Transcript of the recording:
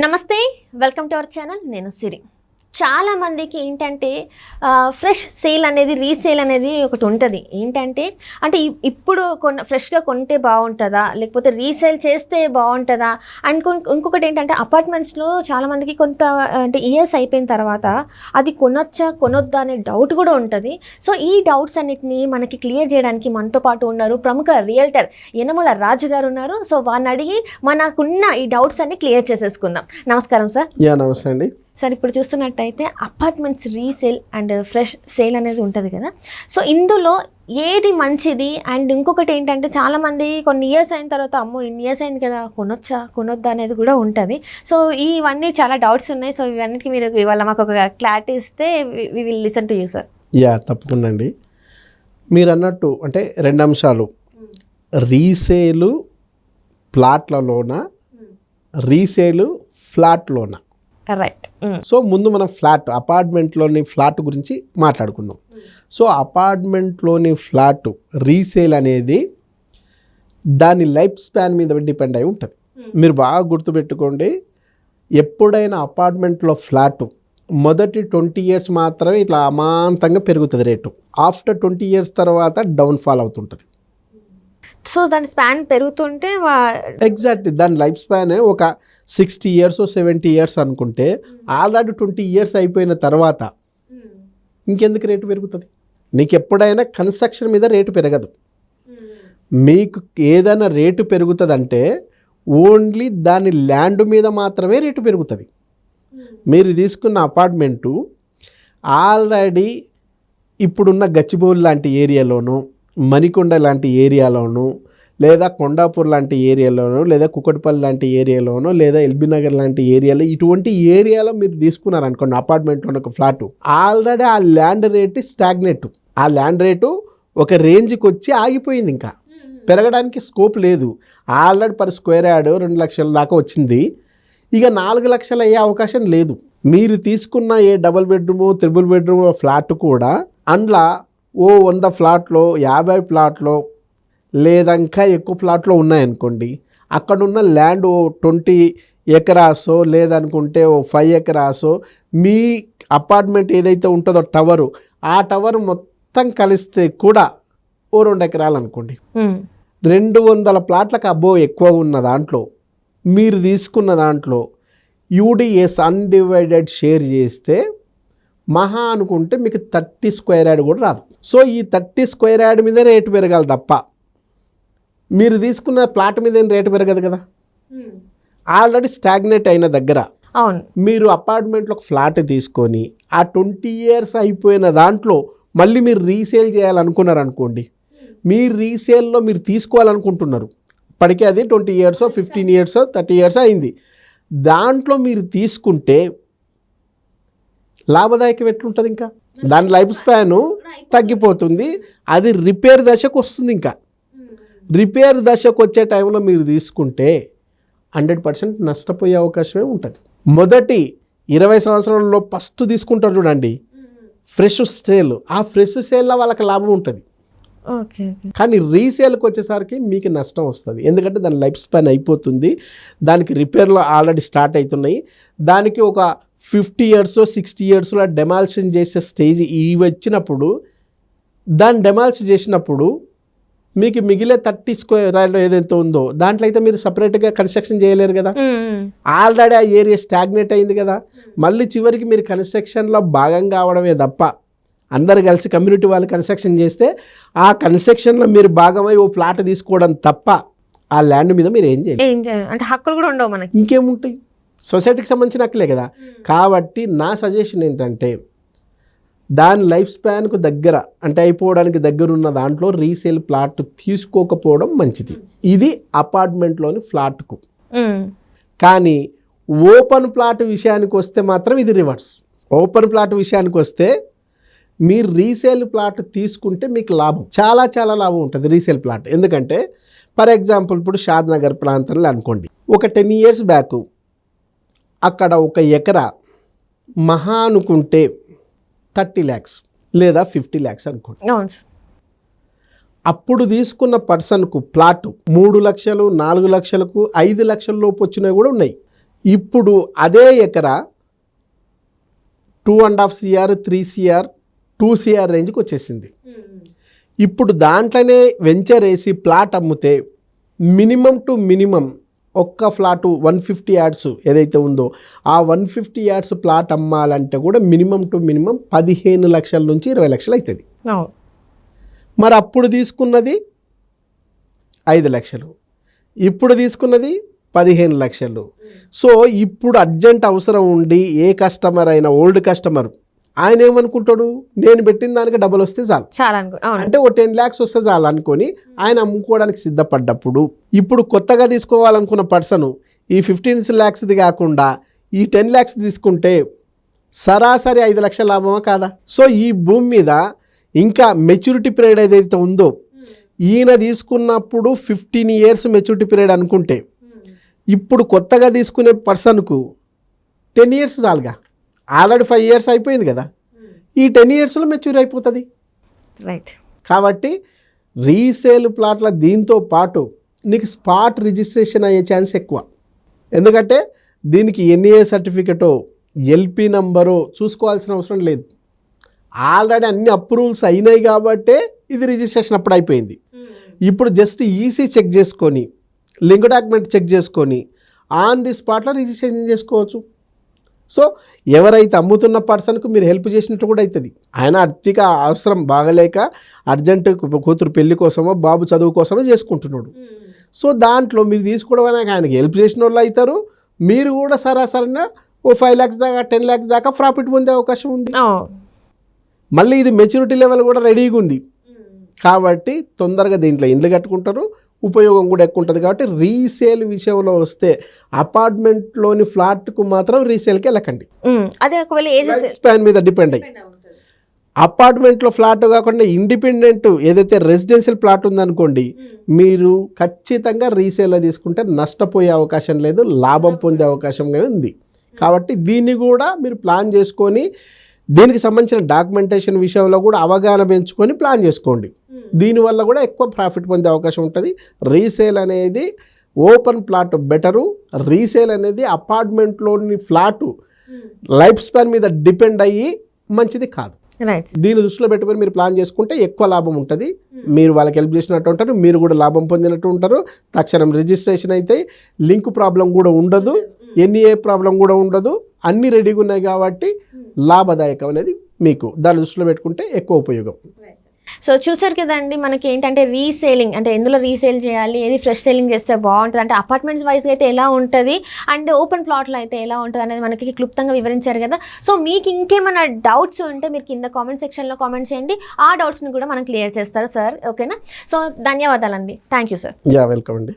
నమస్తే, welcome to our channel. నేను సిరి. చాలా మందికి ఏంటంటే ఫ్రెష్ సేల్ అనేది, రీసేల్ అనేది ఒకటి ఉంటుంది. ఏంటంటే అంటే ఇప్పుడు ఫ్రెష్గా కొంటే బాగుంటుందా, లేకపోతే రీసేల్ చేస్తే బాగుంటుందా. అండ్ ఇంకొకటి ఏంటంటే అపార్ట్మెంట్స్లో చాలామందికి కొంత అంటే ఇయర్స్ అయిపోయిన తర్వాత అది కొనొచ్చా కొనొద్దా అనే డౌట్ కూడా ఉంటుంది. సో ఈ డౌట్స్ అన్నిటిని మనకి క్లియర్ చేయడానికి మనతో పాటు ఉన్నారు ప్రముఖ రియల్టర్ యనమల రాజు గారు ఉన్నారు. సో వారిని అడిగి మనకున్న ఈ డౌట్స్ అన్ని క్లియర్ చేసేసుకుందాం. నమస్కారం సార్. నమస్తే అండి. సార్, ఇప్పుడు చూస్తున్నట్టయితే apartments resale and fresh sale అనేది ఉంటుంది కదా. సో ఇందులో ఏది మంచిది? అండ్ ఇంకొకటి ఏంటంటే చాలామంది కొన్ని ఇయర్స్ అయిన తర్వాత అమ్మో ఇన్ని ఇయర్స్ అయింది కదా, కొనొచ్చా కొనొద్దా అనేది కూడా ఉంటుంది. సో ఇవన్నీ చాలా డౌట్స్ ఉన్నాయి. సో ఇవన్నిటికీ మీరు ఇవాళ మాకు ఒక క్లారిటీ ఇస్తే we will listen to you sir. తప్పకుండా అండి. మీరు అన్నట్టు అంటే రెండు అంశాలు, రీసేలు ప్లాట్లలోన, రీసేలు ఫ్లాట్లోన. రైట్. సో ముందు మనం అపార్ట్మెంట్లోని ఫ్లాట్ గురించి మాట్లాడుకుందాం. సో అపార్ట్మెంట్లోని ఫ్లాట్ రీసేల్ అనేది దాని లైఫ్ స్పాన్ మీద డిపెండ్ అయి ఉంటుంది. మీరు బాగా గుర్తుపెట్టుకోండి, ఎప్పుడైనా అపార్ట్మెంట్లో ఫ్లాట్ మొదటి 20 years మాత్రమే ఇట్లా అమాంతంగా పెరుగుతుంది రేటు. ఆఫ్టర్ 20 years తర్వాత డౌన్ఫాల్ అవుతుంటుంది. సో దాని స్పాన్ పెరుగుతుంటే ఎగ్జాక్ట్లీ దాని లైఫ్ స్పాన్ ఒక 60 years 70 years అనుకుంటే ఆల్రెడీ 20 years అయిపోయిన తర్వాత ఇంకెందుకు రేటు పెరుగుతుంది? నీకు ఎప్పుడైనా కన్స్ట్రక్షన్ మీద రేటు పెరగదు. మీకు ఏదైనా రేటు పెరుగుతుందంటే ఓన్లీ దాని ల్యాండ్ మీద మాత్రమే రేటు పెరుగుతుంది. మీరు తీసుకున్న అపార్ట్మెంటు ఆల్రెడీ ఇప్పుడున్న గచ్చిబౌలి లాంటి ఏరియాలోనూ, మణికొండ లాంటి ఏరియాలోను, లేదా కొండాపూర్ లాంటి ఏరియాలోను, లేదా కుకట్పల్లి లాంటి ఏరియాలోను, లేదా ఎల్బీనగర్ లాంటి ఏరియాలో, ఇటువంటి ఏరియాలో మీరు తీసుకున్నారనుకోండి అపార్ట్మెంట్లో ఒక ఫ్లాటు, ఆల్రెడీ ఆ ల్యాండ్ రేటు స్టాగ్నేట్. ఆ ల్యాండ్ రేటు ఒక రేంజ్కి వచ్చి ఆగిపోయింది, ఇంకా పెరగడానికి స్కోప్ లేదు. ఆల్రెడీ పర్ స్క్వేర్ యార్డ్ 2 లక్షల దాకా వచ్చింది, ఇక 4 లక్షలు అయ్యే అవకాశం లేదు. మీరు తీసుకున్న ఏ double bedroom, triple bedroom flat కూడా అందులో 100 ఫ్లాట్లో, 50 ప్లాట్లో, లేదా ఇంకా ఎక్కువ ప్లాట్లో ఉన్నాయనుకోండి, అక్కడున్న ల్యాండ్ 20 acres లేదనుకుంటే 5 acres, మీ అపార్ట్మెంట్ ఏదైతే ఉంటుందో టవరు, ఆ టవర్ మొత్తం కలిస్తే కూడా 2 acres అనుకోండి. 200 ప్లాట్లకు అబ్బో ఎక్కువ ఉన్న దాంట్లో మీరు తీసుకున్న దాంట్లో యూడిఎస్ అన్డివైడెడ్ షేర్ చేస్తే మహా అనుకుంటే మీకు 30 square yard కూడా రాదు. సో ఈ 30 square yard మీద రేటు పెరగాలి తప్ప మీరు తీసుకున్న ప్లాట్ మీద ఏం రేటు పెరగదు కదా. ఆల్రెడీ స్టాగ్నేట్ అయిన దగ్గర మీరు అపార్ట్మెంట్లో ఒక ఫ్లాట్ తీసుకొని ఆ 20 years అయిపోయిన దాంట్లో మళ్ళీ మీరు రీసేల్ చేయాలనుకున్నారనుకోండి, మీ రీసేల్లో మీరు తీసుకోవాలనుకుంటున్నారు, ఇప్పటికే అది 20 years 15 years 30 years అయింది, దాంట్లో మీరు తీసుకుంటే లాభదాయకం ఎట్లుంటుంది? ఇంకా దాని లైఫ్ స్పాను తగ్గిపోతుంది, అది రిపేర్ దశకు వస్తుంది. ఇంకా రిపేర్ దశకు వచ్చే టైంలో మీరు తీసుకుంటే 100% నష్టపోయే అవకాశమే ఉంటుంది. మొదటి 20 సంవత్సరాలలో ఫస్ట్ తీసుకుంటారు చూడండి ఫ్రెష్ సేల్, ఆ ఫ్రెష్ సేల్లో వాళ్ళకి లాభం ఉంటుంది. కానీ రీసేల్కి వచ్చేసరికి మీకు నష్టం వస్తుంది, ఎందుకంటే దాని లైఫ్ స్పాన్ అయిపోతుంది, దానికి రిపేర్లు ఆల్రెడీ స్టార్ట్ అవుతున్నాయి, దానికి ఒక 50 years 60 yearsలో డెమాలిషన్ చేసే స్టేజ్ ఇవి వచ్చినప్పుడు, దాన్ని డెమాలిష్ చేసినప్పుడు మీకు మిగిలే 30 square yard ఏదైతే ఉందో దాంట్లో అయితే మీరు సపరేట్గా కన్స్ట్రక్షన్ చేయలేరు కదా. ఆల్రెడీ ఆ ఏరియా స్టాగ్నేట్ అయింది కదా. మళ్ళీ చివరికి మీరు కన్స్ట్రక్షన్లో భాగం కావడమే తప్ప, అందరు కలిసి కమ్యూనిటీ వాళ్ళు కన్స్ట్రక్షన్ చేస్తే ఆ కన్స్ట్రక్షన్లో మీరు భాగమై ఓ ప్లాట్ తీసుకోవడం తప్ప ఆ ల్యాండ్ మీద మీరు ఏం చేయాలి అంటే హక్కులు కూడా ఉండవు మనకి. ఇంకేముంటాయి? సొసైటీకి సంబంధించిన హక్కులే కదా. కాబట్టి నా సజెషన్ ఏంటంటే దాని లైఫ్ స్పాన్కు దగ్గర అంటే అయిపోవడానికి దగ్గర ఉన్న దాంట్లో రీసేల్ ప్లాట్ తీసుకోకపోవడం మంచిది. ఇది అపార్ట్మెంట్లోని ఫ్లాట్కు. కానీ ఓపెన్ ప్లాట్ విషయానికి వస్తే మాత్రం ఇది రివర్స్. ఓపెన్ ప్లాట్ విషయానికి వస్తే మీరు రీసేల్ ప్లాట్ తీసుకుంటే మీకు లాభం, చాలా చాలా లాభం ఉంటుంది రీసేల్ ప్లాట్. ఎందుకంటే ఫర్ ఎగ్జాంపుల్ ఇప్పుడు షాద్నగర్ ప్రాంతంలో అనుకోండి, ఒక 10 years బ్యాక్ అక్కడ 1 acre మహా అనుకుంటే 30 lakhs లేదా 50 lakhs అనుకోండి. అప్పుడు తీసుకున్న పర్సన్కు ప్లాట్ 3 లక్షలు 4 లక్షలకు 5 లక్షల లోపు వచ్చినవి కూడా ఉన్నాయి. ఇప్పుడు అదే ఎకరా 2.5 CR 3 CR 2 CR రేంజ్కి వచ్చేసింది. ఇప్పుడు దాంట్లోనే వెంచర్ వేసి ప్లాట్ అమ్మితే మినిమం టు మినిమం ఒక్క ఫ్లాటు 150 యార్డ్స్ ఏదైతే ఉందో ఆ 150 యార్డ్స్ ప్లాట్ అమ్మాలంటే కూడా మినిమం టు మినిమం 15 లక్షల నుంచి 20 లక్షలు అవుతుంది. మరి అప్పుడు తీసుకున్నది 5 లక్షలు, ఇప్పుడు తీసుకున్నది 15 లక్షలు. సో ఇప్పుడు అర్జెంట్ అవసరం ఉండి ఏ కస్టమర్ అయినా ఓల్డ్ కస్టమర్ ఆయన ఏమనుకుంటాడు, నేను పెట్టిన దానికి డబుల్ వస్తే చాలు, అంటే ఓ 10 lakhs వస్తే చాలు అనుకొని ఆయన అమ్ముకోవడానికి సిద్ధపడ్డప్పుడు ఇప్పుడు కొత్తగా తీసుకోవాలనుకున్న పర్సన్ ఈ 15 lakhsది కాకుండా ఈ 10 lakhs తీసుకుంటే సరాసరి 5 లక్షల లాభమా కాదా? సో ఈ భూమి మీద ఇంకా మెచ్యూరిటీ పీరియడ్ ఏదైతే ఉందో ఈయన తీసుకున్నప్పుడు 15 years మెచ్యూరిటీ పీరియడ్ అనుకుంటే ఇప్పుడు కొత్తగా తీసుకునే పర్సన్కు 10 years చాలుగా, ఆల్రెడీ 5 years అయిపోయింది కదా, ఈ 10 yearsలో మెచ్యూర్ అయిపోతుంది. రైట్. కాబట్టి రీసేల్ ప్లాట్ల దీంతో పాటు నీకు స్పాట్ రిజిస్ట్రేషన్ అయ్యే ఛాన్స్ ఎక్కువ. ఎందుకంటే దీనికి NA సర్టిఫికెటో LP నంబరో చూసుకోవాల్సిన అవసరం లేదు, ఆల్రెడీ అన్ని అప్రూవల్స్ అయినాయి కాబట్టే ఇది రిజిస్ట్రేషన్ అప్పుడు అయిపోయింది. ఇప్పుడు జస్ట్ ఈసీ చెక్ చేసుకొని లింక్ డాక్యుమెంట్ చెక్ చేసుకొని ఆన్ ది స్పాట్లో రిజిస్ట్రేషన్ చేసుకోవచ్చు. సో ఎవరైతే అమ్ముతున్న పర్సన్కు మీరు హెల్ప్ చేసినట్టు కూడా అవుతుంది. ఆయన ఆర్థిక అవసరం బాగలేక అర్జెంట్ కూతురు పెళ్లి కోసమో బాబు చదువు కోసమో చేసుకుంటున్నాడు. సో దాంట్లో మీరు తీసుకోవడానికి ఆయనకి హెల్ప్ చేసిన వాళ్ళు అవుతారు, మీరు కూడా సరాసరిగా ఓ 5 lakhs దాకా 10 lakhs దాకా ప్రాఫిట్ పొందే అవకాశం ఉంది. మళ్ళీ ఇది మెచ్యూరిటీ లెవెల్ కూడా రెడీగా ఉంది కాబట్టి తొందరగా దీంట్లో ఇండ్లు కట్టుకుంటారు, ఉపయోగం కూడా ఎక్కువ ఉంటుంది. కాబట్టి రీసేల్ విషయంలో వస్తే అపార్ట్మెంట్లోని ఫ్లాట్కు మాత్రం రీసేల్కి వెళ్ళకండి, అదే ఒకవేళ ఏజ్ స్పాన్ మీద డిపెండ్ అయ్యి. అపార్ట్మెంట్లో ఫ్లాట్ కాకుండా ఇండిపెండెంట్ ఏదైతే రెసిడెన్షియల్ ప్లాట్ ఉందనుకోండి, మీరు ఖచ్చితంగా రీసేల్లో తీసుకుంటే నష్టపోయే అవకాశం లేదు, లాభం పొందే అవకాశం ఉంది. కాబట్టి దీన్ని కూడా మీరు ప్లాన్ చేసుకొని దీనికి సంబంధించిన డాక్యుమెంటేషన్ విషయంలో కూడా అవగాహన పెంచుకొని ప్లాన్ చేసుకోండి. దీనివల్ల కూడా ఎక్కువ ప్రాఫిట్ పొందే అవకాశం ఉంటుంది. రీసేల్ అనేది ఓపెన్ ప్లాట్ బెటరు, రీసేల్ అనేది అపార్ట్మెంట్లోని ఫ్లాటు లైఫ్ స్పాన్ మీద డిపెండ్ అయ్యి మంచిది కాదు. దీన్ని దృష్టిలో పెట్టుకొని మీరు ప్లాన్ చేసుకుంటే ఎక్కువ లాభం ఉంటుంది. మీరు వాళ్ళకి హెల్ప్ చేసినట్టు ఉంటారు, మీరు కూడా లాభం పొందినట్టు ఉంటారు. తక్షణం రిజిస్ట్రేషన్ అయితే లింక్ ప్రాబ్లం కూడా ఉండదు, NA ప్రాబ్లం కూడా ఉండదు, అన్నీ రెడీగా ఉన్నాయి కాబట్టి లాభదాయకం అనేది మీకు దాన్ని దృష్టిలో పెట్టుకుంటే ఎక్కువ ఉపయోగం. సో చూసారు కదండి, మనకి ఏంటంటే రీసేలింగ్ అంటే ఎందులో రీసేల్ చేయాలి, ఏది ఫ్రెష్ సేలింగ్ చేస్తే బాగుంటుంది, అంటే అపార్ట్మెంట్స్ వైజ్గా అయితే ఎలా ఉంటుంది అండ్ ఓపెన్ ప్లాట్లో అయితే ఎలా ఉంటుంది అనేది మనకి క్లుప్తంగా వివరించారు కదా. సో మీకు ఇంకేమైనా డౌట్స్ ఉంటే మీరు కింద కామెంట్ సెక్షన్లో కామెంట్ చేయండి, ఆ డౌట్స్ని కూడా మనం క్లియర్ చేస్తారు సార్. ఓకేనా? సో ధన్యవాదాలండి. Thank you sir. వెల్కమ్ అండి.